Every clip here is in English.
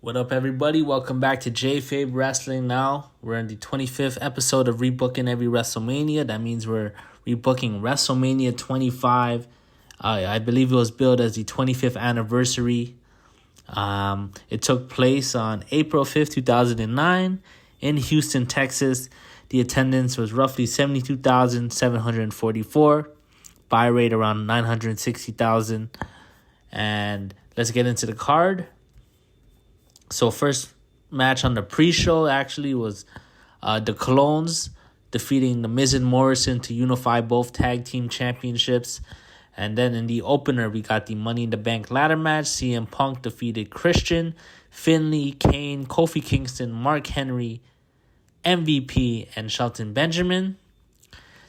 What up, everybody? Welcome back to Jayfabe Wrestling now. We're in the 25th episode of Rebooking Every WrestleMania. That means we're rebooking WrestleMania 25. I believe it was billed as the 25th anniversary. It took place on April 5th, 2009 in Houston, Texas. The attendance was roughly 72,744. Buy rate around 960,000. And let's get into the card. So first match on the pre-show actually was the Clones defeating The Miz and Morrison to unify both tag team championships. And then in the opener, we got the Money in the Bank ladder match. CM Punk defeated Christian, Finlay, Kane, Kofi Kingston, Mark Henry, MVP, and Shelton Benjamin.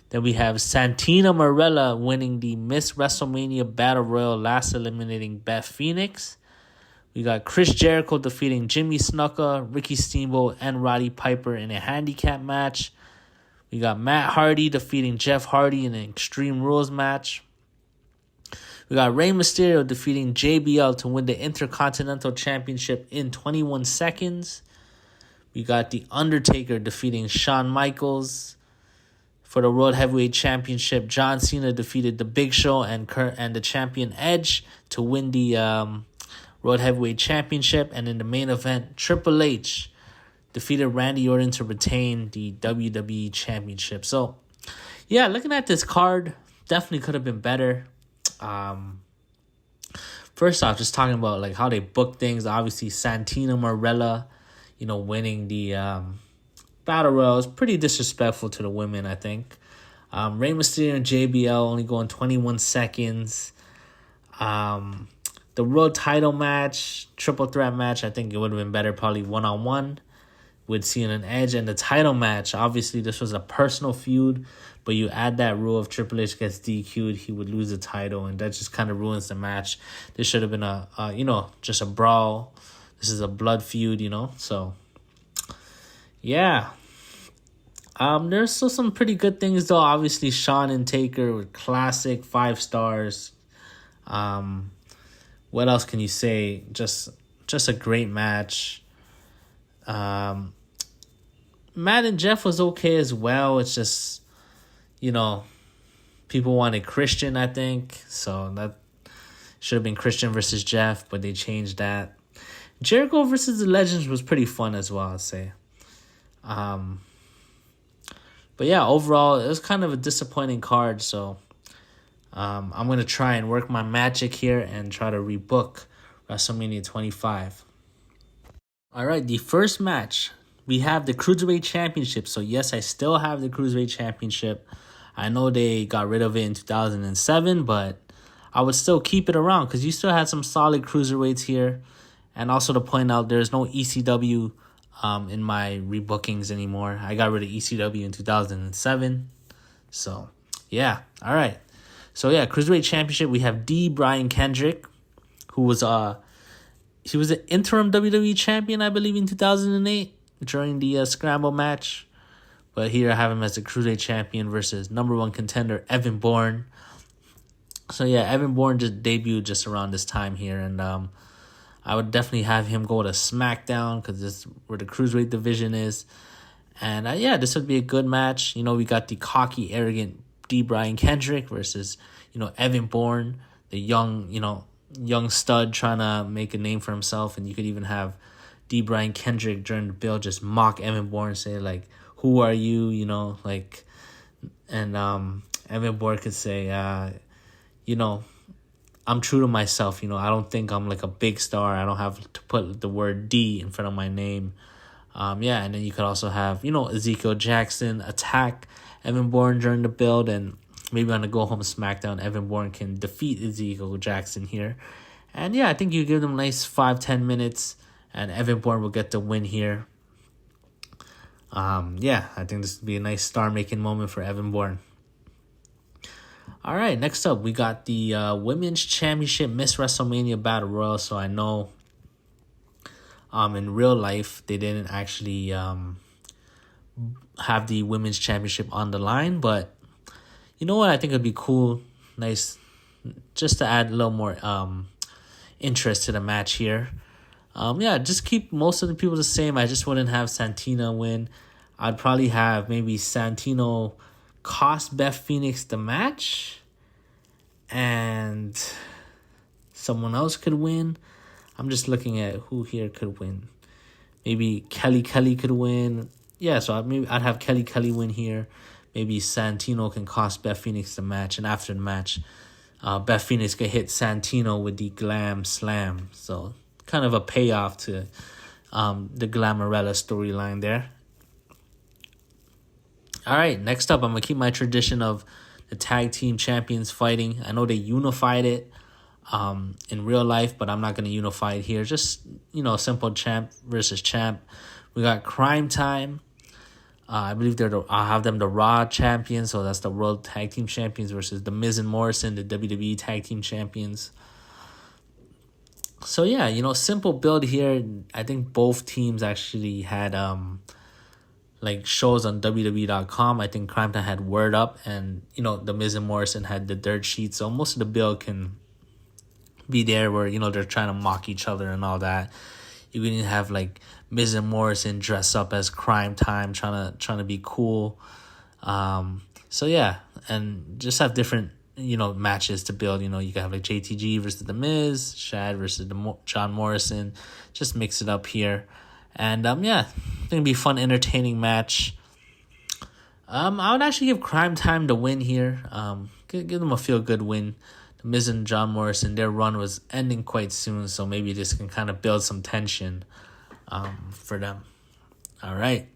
Then we have Santina Marella winning the Miss WrestleMania Battle Royal, last eliminating Beth Phoenix. We got Chris Jericho defeating Jimmy Snuka, Ricky Steamboat, and Roddy Piper in a handicap match. We got Matt Hardy defeating Jeff Hardy in an Extreme Rules match. We got Rey Mysterio defeating JBL to win the Intercontinental Championship in 21 seconds. We got The Undertaker defeating Shawn Michaels for the World Heavyweight Championship. John Cena defeated The Big Show and the champion Edge to win the World Heavyweight Championship. And in the main event, Triple H defeated Randy Orton to retain the WWE Championship. So, yeah, looking at this card, definitely could have been better. First off, just talking about like how they book things. Obviously, Santina Marella, winning the Battle Royal is pretty disrespectful to the women, I think. Rey Mysterio and JBL only going 21 seconds. The World Title match, triple threat match, I think it would have been better probably one-on-one with Cena and Edge. And the title match, obviously this was a personal feud, but you add that rule if Triple H gets DQ'd, he would lose the title, and that just kind of ruins the match. This should have been just a brawl. This is a blood feud, so yeah. There's still some pretty good things though. Obviously, Shawn and Taker were classic, 5 stars. What else can you say? Just a great match. Matt and Jeff was okay as well. It's just, people wanted Christian, I think. So that should have been Christian versus Jeff, but they changed that. Jericho versus the Legends was pretty fun as well, I'd say. But yeah, overall, it was kind of a disappointing card. So I'm going to try and work my magic here and try to rebook WrestleMania 25. All right, the first match, we have the Cruiserweight Championship. So yes, I still have the Cruiserweight Championship. I know they got rid of it in 2007, but I would still keep it around because you still had some solid Cruiserweights here. And also to point out, there's no ECW in my rebookings anymore. I got rid of ECW in 2007. So, yeah. All right. So, yeah, Cruiserweight Championship, we have Brian Kendrick, who was he was an interim WWE champion, I believe, in 2008 during the Scramble match. But here I have him as the Cruiserweight champion versus number 1 contender, Evan Bourne. So, yeah, Evan Bourne just debuted just around this time here, and I would definitely have him go to SmackDown because this is where the Cruiserweight division is. And this would be a good match. We got the cocky, arrogant Brian Kendrick versus, Evan Bourne, the young stud trying to make a name for himself. And you could even have Brian Kendrick during the bill just mock Evan Bourne, say like, "Who are you?" And Evan Bourne could say, I'm true to myself, I don't think I'm like a big star. I don't have to put the word D in front of my name. And then you could also have, Ezekiel Jackson attack Evan Bourne during the build, and maybe on the Go Home SmackDown, Evan Bourne can defeat Ezekiel Jackson here. And I think you give them a nice 5-10 minutes, and Evan Bourne will get the win here. I think this would be a nice star-making moment for Evan Bourne. All right, next up, we got the Women's Championship Miss WrestleMania Battle Royal. So I know in real life, they didn't actually have the Women's Championship on the line. But you know what? I think it would be cool, nice, just to add a little more interest to the match here. Yeah, just keep most of the people the same. I just wouldn't have Santino win. I'd probably have maybe Santino cost Beth Phoenix the match, and someone else could win. I'm just looking at who here could win. Maybe Kelly could win. Yeah, so I'd have Kelly win here. Maybe Santino can cost Beth Phoenix the match, and after the match, Beth Phoenix could hit Santino with the Glam Slam. So kind of a payoff to the Glamarella storyline there. All right, next up, I'm going to keep my tradition of the tag team champions fighting. I know they unified it in real life, but I'm not going to unify it here. Just, simple champ versus champ. We got Crime Time. I believe I'll have them the Raw champions, so that's the World Tag Team Champions versus the Miz and Morrison, the WWE Tag Team Champions. So yeah, simple build here. I think both teams actually had shows on WWE.com. I think Crime Time had Word Up, and the Miz and Morrison had the dirt sheet. So most of the build can be there where they're trying to mock each other and all that. You can have Miz and Morrison dress up as Crime Time, trying to be cool. So yeah, and just have different matches to build. You can have JTG versus the Miz, Shad versus John Morrison. Just mix it up here, and yeah, I think it'd be a fun, entertaining match. I would actually give Crime Time the win here. Give them a feel good win. The Miz and John Morrison, their run was ending quite soon, so maybe this can kind of build some tension for them. All right.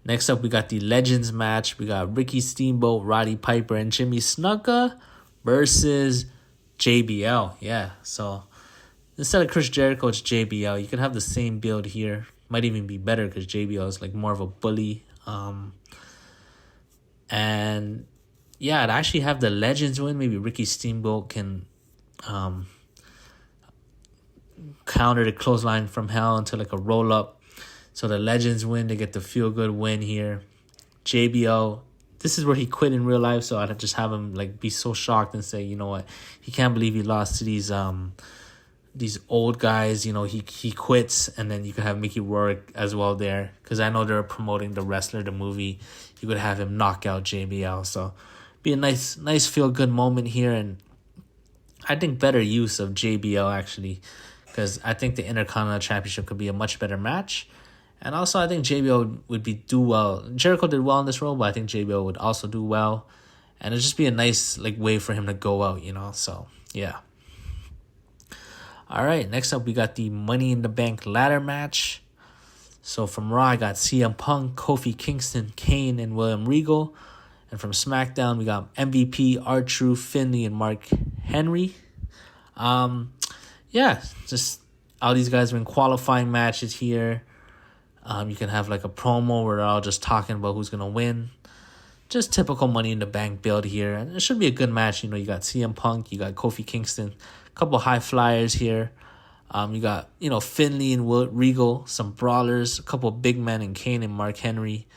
Next up, we got the Legends match. We got Ricky Steamboat, Roddy Piper, and Jimmy Snuka versus JBL. Yeah, so instead of Chris Jericho, it's JBL. You could have the same build here. Might even be better because JBL is more of a bully. And yeah, I'd actually have the Legends win. Maybe Ricky Steamboat can counter the clothesline from hell into a roll-up. So the Legends win. They get the feel-good win here. JBL, this is where he quit in real life, so I'd just have him be so shocked and say, you know what, he can't believe he lost to these old guys. He quits, and then you could have Mickey Rourke as well there, because I know they're promoting The Wrestler, the movie. You could have him knock out JBL, so be a nice feel-good moment here, and I think better use of JBL, actually, because I think the Intercontinental Championship could be a much better match. And also, I think JBL would do well. Jericho did well in this role, but I think JBL would also do well. And it'd just be a nice way for him to go out, So, yeah. All right, next up, we got the Money in the Bank ladder match. So, from Raw, I got CM Punk, Kofi Kingston, Kane, and William Regal. And from SmackDown, we got MVP, R-Truth, Finley, and Mark Henry. Yeah, just all these guys are in qualifying matches here. You can have a promo where they're all just talking about who's going to win. Just typical Money in the Bank build here. And it should be a good match. You got CM Punk, you got Kofi Kingston, a couple high flyers here. You got, Finley and Regal, some brawlers, a couple big men in Kane and Mark Henry.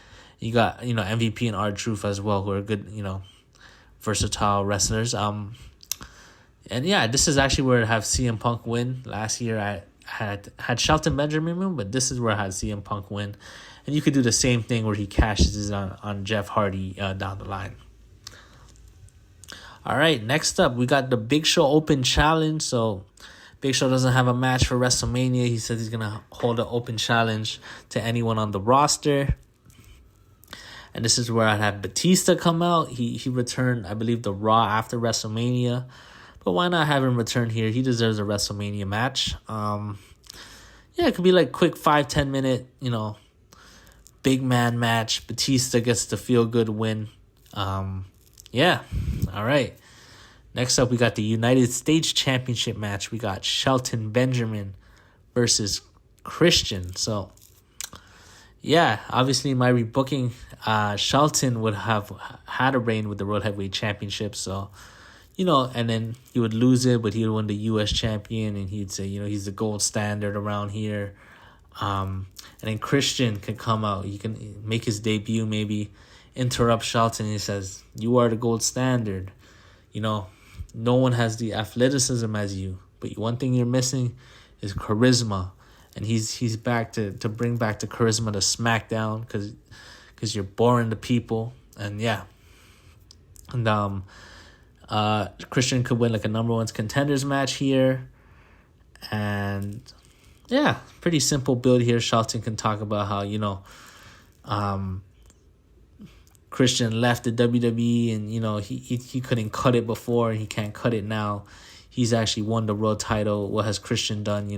You got, MVP and R-Truth as well, who are good, versatile wrestlers. And yeah, this is actually where I have CM Punk win. Last year I had Shelton Benjamin win, but this is where I had CM Punk win. And you could do the same thing where he cashes on Jeff Hardy down the line. All right, next up, we got the Big Show Open Challenge. So Big Show doesn't have a match for WrestleMania. He says he's going to hold an open challenge to anyone on the roster. And this is where I'd have Batista come out. He returned, I believe, the Raw after WrestleMania. But why not have him return here? He deserves a WrestleMania match. Yeah, it could be quick 5-10 minute, big man match. Batista gets the feel-good win. Yeah, all right. Next up, we got the United States Championship match. We got Shelton Benjamin versus Christian. So, yeah, obviously in my rebooking, Shelton would have had a reign with the World Heavyweight Championship. So, and then he would lose it, but he would win the U.S. champion, and he'd say, he's the gold standard around here. And then Christian can come out. He can make his debut, maybe interrupt Shelton. He says, you are the gold standard. No one has the athleticism as you, but one thing you're missing his charisma, and he's back to bring back the charisma to SmackDown because you're boring the people, and yeah, and Christian could win like a number one contenders match here, and yeah, pretty simple build here. Shelton can talk about how Christian left the WWE and he couldn't cut it before and he can't cut it now. He's actually won the world title. What has Christian done?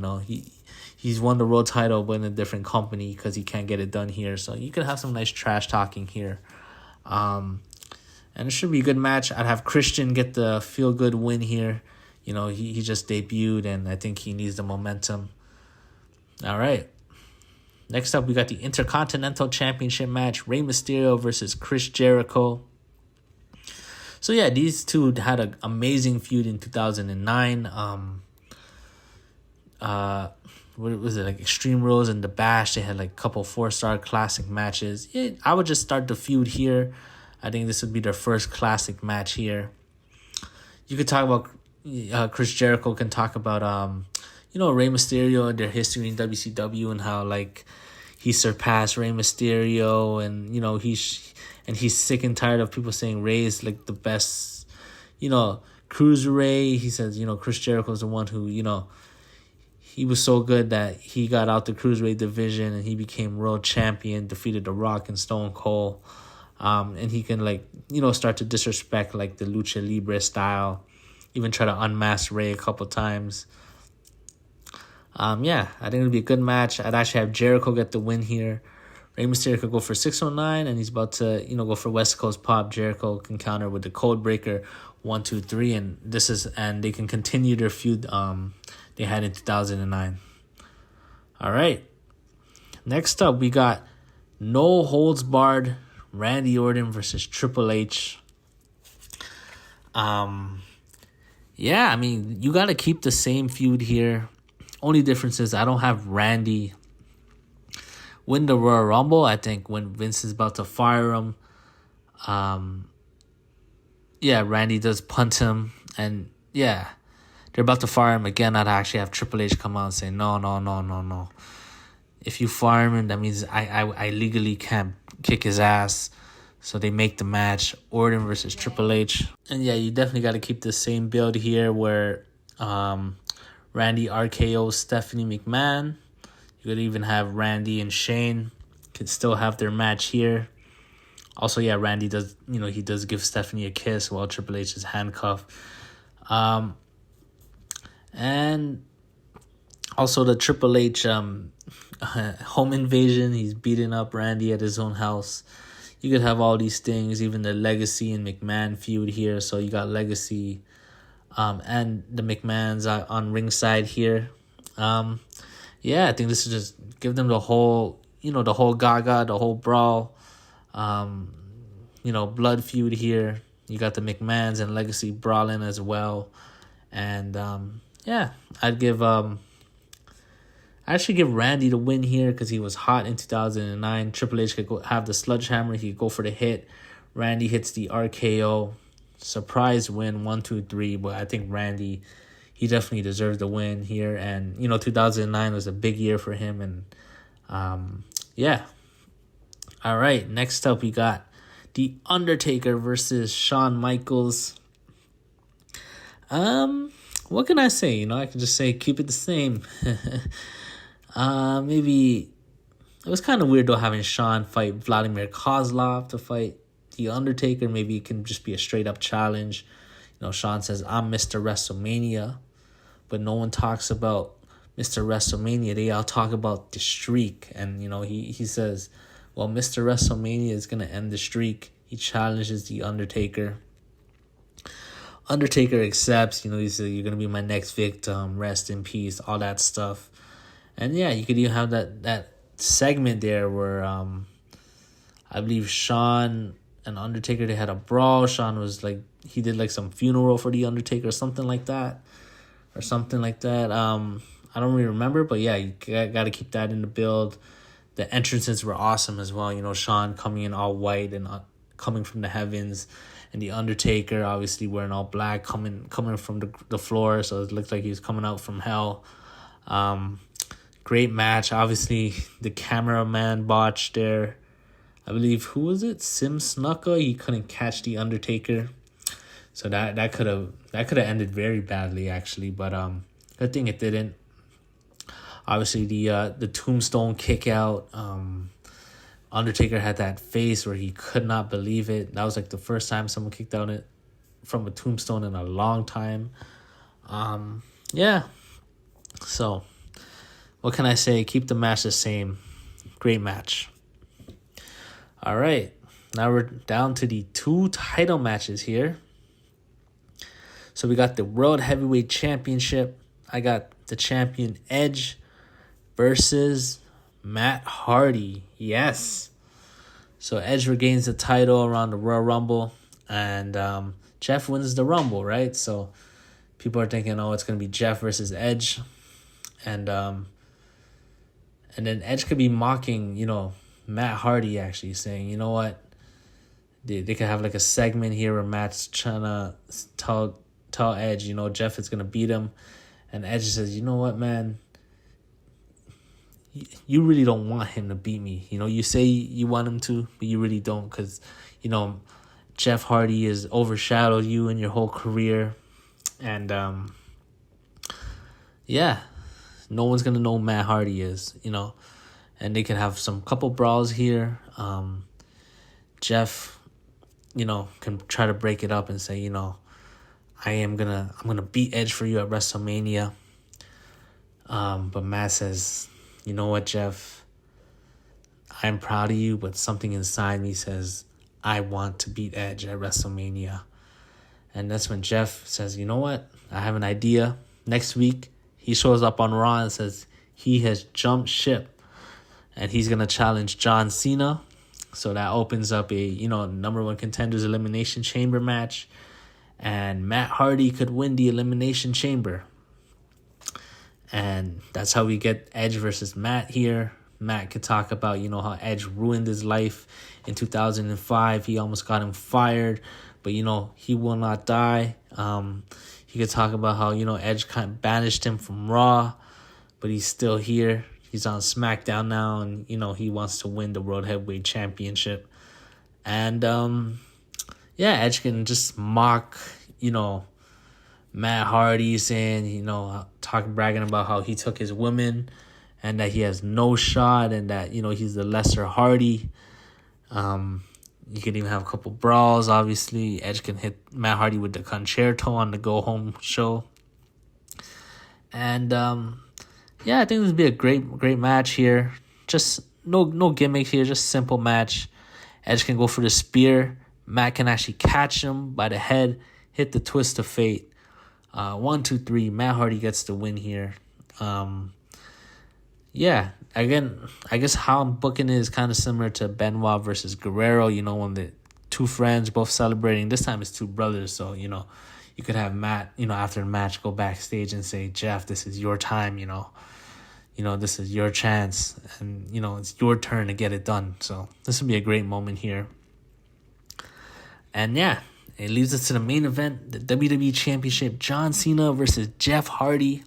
He's won the world title but in a different company because he can't get it done here. So you could have some nice trash talking here. And it should be a good match. I'd have Christian get the feel good win here. He just debuted and I think he needs the momentum. All right. Next up, we got the Intercontinental Championship match, Rey Mysterio versus Chris Jericho. So yeah, these two had an amazing feud in 2009. What was it, like Extreme Rules and The Bash? They had like a couple 4-star classic matches. Yeah, I would just start the feud here. I think this would be their first classic match here. You could talk about Chris Jericho can talk about Rey Mysterio and their history in WCW and how like he surpassed Rey Mysterio and he's sick and tired of people saying Rey is like the best, Cruiserweight. He says, Chris Jericho is the one who, he was so good that he got out the Cruiserweight division and he became world champion, defeated The Rock and Stone Cold. And he can start to disrespect like the Lucha Libre style, even try to unmask Rey a couple times. I think it'll be a good match. I'd actually have Jericho get the win here. Rey Mysterio could go for 609, and he's about to, go for West Coast Pop. Jericho can counter with the Code Breaker 1, 2, 3, and they can continue their feud they had in 2009. All right. Next up, we got No Holds Barred Randy Orton versus Triple H. You got to keep the same feud here. Only difference is I don't have Randy win the Royal Rumble. I think when Vince is about to fire him, Randy does punt him. And, they're about to fire him again. I'd actually have Triple H come out and say, no. If you fire him, that means I legally can't kick his ass. So they make the match, Orton versus Triple H. And, you definitely got to keep the same build here where Randy RKO Stephanie McMahon. You could even have Randy and Shane could still have their match here. Also, Randy does, he does give Stephanie a kiss while Triple H is handcuffed. And also the Triple H home invasion. He's beating up Randy at his own house. You could have all these things, even the Legacy and McMahon feud here. So you got Legacy and the McMahons on ringside here. I think this is just give them the whole, the whole gaga, the whole brawl, blood feud here. You got the McMahons and Legacy brawling as well. And, I'd give, I actually give Randy the win here because he was hot in 2009. Triple H could have the sledgehammer. He could go for the hit. Randy hits the RKO. Surprise win, 1, 2, 3. But I think Randy, he definitely deserves the win here. And, 2009 was a big year for him. And, All right, next up we got The Undertaker versus Shawn Michaels. What can I say? I can just say keep it the same. Maybe it was kind of weird though having Shawn fight Vladimir Kozlov to fight The Undertaker. Maybe it can just be a straight up challenge. Shawn says, I'm Mr. WrestleMania, but no one talks about Mr. WrestleMania. They all talk about the streak. And, he says, well, Mr. WrestleMania is going to end the streak. He challenges The Undertaker. Undertaker accepts, he said, you're going to be my next victim, rest in peace, all that stuff. And you could even have that segment there where I believe Shawn and Undertaker, they had a brawl. Shawn was he did some funeral for The Undertaker or something like that. I don't really remember, but you got to keep that in the build. The entrances were awesome as well. Shawn coming in all white and coming from the heavens. And The Undertaker obviously wearing all black, coming from the floor, so it looked like he was coming out from hell. Great match. Obviously, the cameraman botched there. I believe, who was it? Sim Snuka. He couldn't catch the Undertaker, so that could have ended very badly actually. But good thing it didn't. Obviously, the tombstone kick out. Undertaker had that face where he could not believe it. That was like the first time someone kicked out it from a tombstone in a long time. Yeah. So, what can I say? Keep the match the same. Great match. All right. Now we're down to the 2 title matches here. So we got the World Heavyweight Championship. I got the champion Edge versus Matt Hardy. Yes. So Edge regains the title around the Royal Rumble. And Jeff wins the Rumble, right? So people are thinking, oh, it's going to be Jeff versus Edge. And then Edge could be mocking, Matt Hardy, actually saying, you know what? They could have like a segment here where Matt's trying to tell Edge, Jeff is going to beat him. And Edge says, you know what, man? You really don't want him to beat me. You say you want him to, but you really don't, because, Jeff Hardy has overshadowed you in your whole career. And, yeah, no one's going to know who Matt Hardy is, And they can have some couple brawls here. Jeff, can try to break it up and say, I'm gonna beat Edge for you at WrestleMania. But Matt says, you know what, Jeff? I'm proud of you, but something inside me says I want to beat Edge at WrestleMania. And that's when Jeff says, you know what? I have an idea. Next week, he shows up on Raw and says he has jumped ship. And he's going to challenge John Cena. So that opens up a, number 1 contenders elimination chamber match. And Matt Hardy could win the elimination chamber. And that's how we get Edge versus Matt here. Matt could talk about, how Edge ruined his life in 2005. He almost got him fired. But, he will not die. He could talk about how, Edge kind of banished him from Raw. But he's still here. He's on SmackDown now. And, he wants to win the World Heavyweight Championship. And, Edge can just mock, Matt Hardy, saying, bragging about how he took his women and that he has no shot and that, he's the lesser Hardy. You could even have a couple brawls, obviously. Edge can hit Matt Hardy with the concerto on the Go Home show. And, I think this would be a great match here. Just no gimmick here, just simple match. Edge can go for the spear. Matt can actually catch him by the head, hit the twist of fate. 1, 2, 3. Matt Hardy gets the win here. Again, I guess how I'm booking it is kind of similar to Benoit versus Guerrero. When the 2 friends both celebrating. This time it's 2 brothers, so you could have Matt, after the match, go backstage and say, Jeff, this is your time. This is your chance, and it's your turn to get it done. So this would be a great moment here. And it leads us to the main event, the WWE Championship, John Cena versus Jeff Hardy.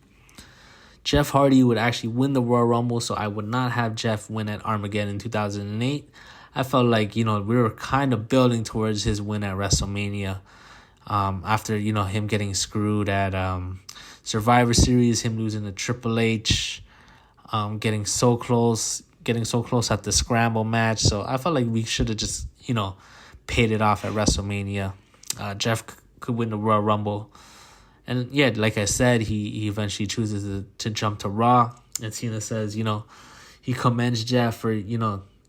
Jeff Hardy would actually win the Royal Rumble, so I would not have Jeff win at Armageddon in 2008. I felt like, we were kind of building towards his win at WrestleMania. After, him getting screwed at Survivor Series, him losing to Triple H, getting so close at the Scramble match. So I felt like we should have just, paid it off at WrestleMania. Jeff could win the Royal Rumble. And like I said, he eventually chooses to jump to Raw. And Cena says, he commends Jeff for,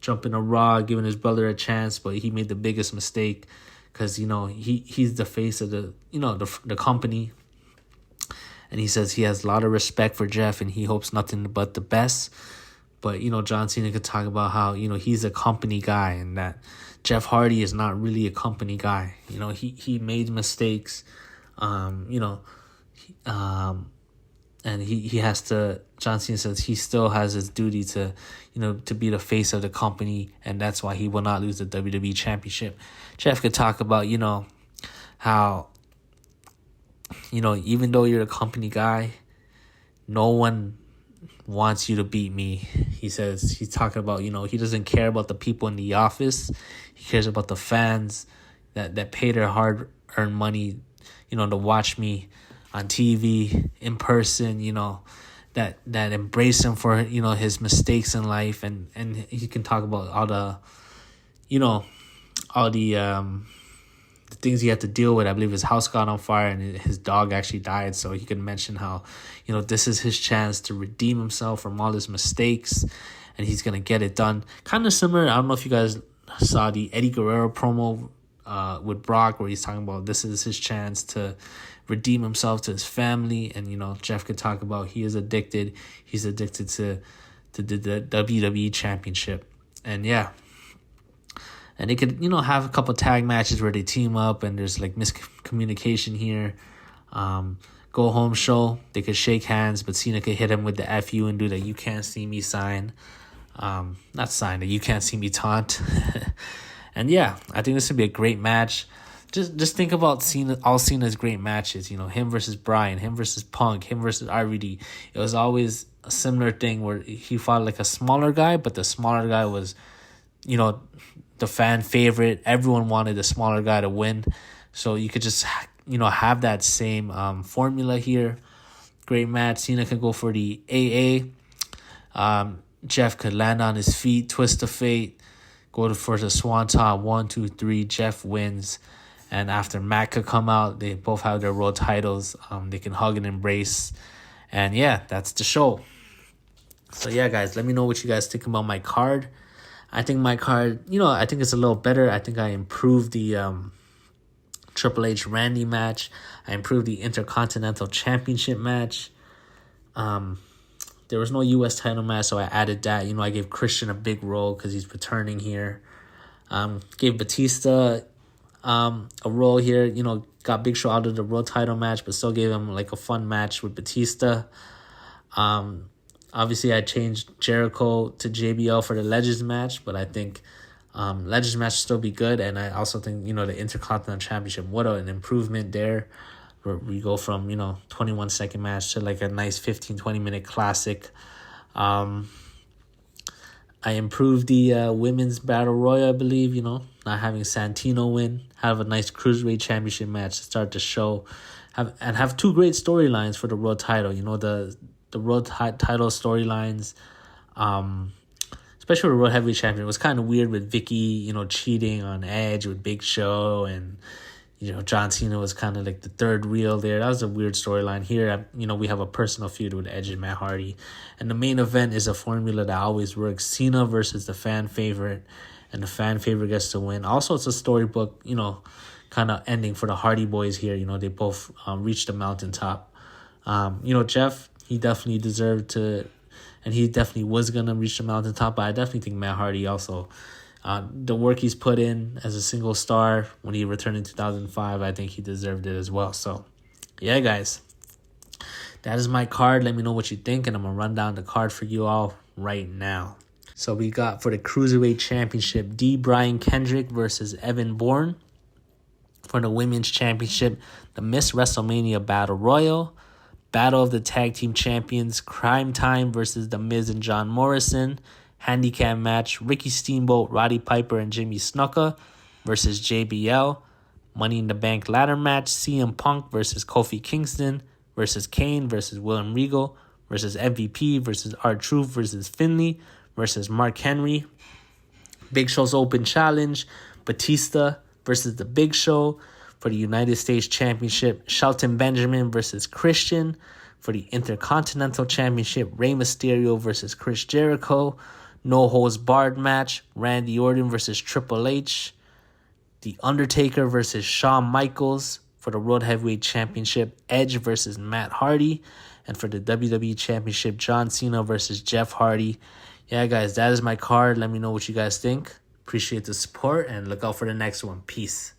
jumping to Raw, giving his brother a chance, but he made the biggest mistake because, he's the face of the company. And he says he has a lot of respect for Jeff and he hopes nothing but the best. But, John Cena could talk about how, he's a company guy and that Jeff Hardy is not really a company guy. He made mistakes, and he has to, John Cena says he still has his duty to, to be the face of the company, and that's why he will not lose the WWE Championship. Jeff could talk about, how, even though you're a company guy, no one wants you to beat me. He says he's talking about, he doesn't care about the people in the office. He cares about the fans that pay their hard-earned money, to watch me on TV, in person, that embrace him for, his mistakes in life. And he can talk about all the, all the things he had to deal with. I believe his house got on fire and his dog actually died. So he can mention how, this is his chance to redeem himself from all his mistakes, and he's going to get it done. Kind of similar. I don't know if you guys saw the Eddie Guerrero promo with Brock, where he's talking about this is his chance to redeem himself to his family. And, Jeff could talk about he is addicted. He's addicted to the WWE Championship. And yeah. And they could, have a couple tag matches where they team up and there's like miscommunication here. Go home show. They could shake hands, but Cena could hit him with the FU and do the "you can't see me" sign. Not sign, the "you can't see me" taunt. And yeah, I think this would be a great match. Just think about Cena's great matches. Him versus Bryan, him versus Punk, him versus RVD. It was always a similar thing where he fought like a smaller guy, but the smaller guy was, the fan favorite. Everyone wanted the smaller guy to win. So you could just, have that same formula here. Great match. Cena can go for the AA. Jeff could land on his feet, twist of fate, go for the swanton. 1, 2, 3. Jeff wins. And after Matt could come out, they both have their world titles. They can hug and embrace. And yeah, that's the show. So yeah, guys, let me know what you guys think about my card. I think my card, I think it's a little better. I think I improved the Triple H Randy match. I improved the Intercontinental Championship match. There was no U.S. title match, so I added that. I gave Christian a big role because he's returning here. Gave Batista a role here. Got Big Show out of the world title match, but still gave him like a fun match with Batista. Obviously, I changed Jericho to JBL for the Legends match, but I think Legends match will still be good. And I also think, the Intercontinental Championship, what an improvement there. Where we go from, 21-second match to like a nice 15-20 minute classic. I improved the Women's Battle Royal, I believe, not having Santino win. Have a nice Cruiserweight Championship match to start the show. Have two great storylines for the world title. The world title storylines, especially with the World Heavyweight Champion, it was kind of weird with Vicky, cheating on Edge with Big Show, and John Cena was kind of like the third wheel there. That was a weird storyline. Here, we have a personal feud with Edge and Matt Hardy, and the main event is a formula that always works: Cena versus the fan favorite, and the fan favorite gets to win. Also, it's a storybook, kind of ending for the Hardy Boys here. They both reached the mountaintop. Jeff. He definitely deserved to, and he definitely was going to reach the mountaintop. But I definitely think Matt Hardy also, the work he's put in as a single star when he returned in 2005, I think he deserved it as well. So, yeah, guys, that is my card. Let me know what you think, and I'm going to run down the card for you all right now. So we got for the Cruiserweight Championship, Brian Kendrick versus Evan Bourne. For the Women's Championship, the Miss WrestleMania Battle Royal. Battle of the Tag Team Champions, Crime Time versus The Miz and John Morrison. Handicap match, Ricky Steamboat, Roddy Piper, and Jimmy Snuka versus JBL. Money in the Bank ladder match, CM Punk versus Kofi Kingston versus Kane versus William Regal versus MVP versus R-Truth versus Finley versus Mark Henry. Big Show's Open Challenge, Batista versus The Big Show. For the United States Championship, Shelton Benjamin versus Christian. For the Intercontinental Championship, Rey Mysterio versus Chris Jericho. No Holds Barred match, Randy Orton versus Triple H. The Undertaker versus Shawn Michaels. For the World Heavyweight Championship, Edge versus Matt Hardy. And for the WWE Championship, John Cena versus Jeff Hardy. Yeah, guys, that is my card. Let me know what you guys think. Appreciate the support, and look out for the next one. Peace.